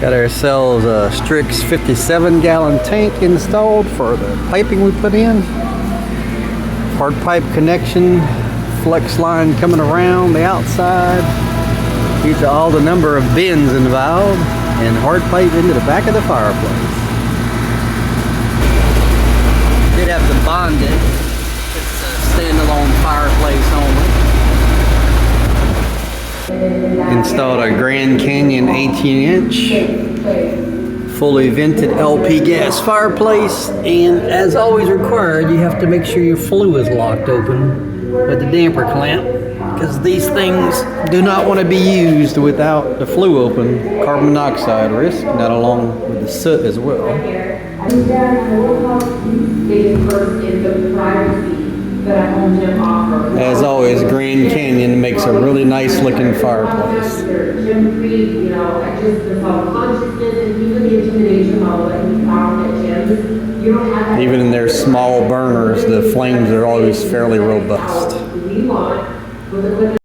Got ourselves a Strix 57-gallon tank installed for the piping we put in. Hard pipe connection, flex line coming around the outside. These are all the number of bins involved, and hard pipe into the back of the fireplace. Did have to bond it. It's a standalone fireplace only. Installed a Grand Canyon 18-inch fully vented LP gas fireplace, and as always required, you have to make sure your flue is locked open with the damper clamp, because these things do not want to be used without the flue open. Carbon monoxide risk, not along with the soot as well. As always, Grand Canyon makes a really nice looking fireplace. Even in their small burners, the flames are always fairly robust.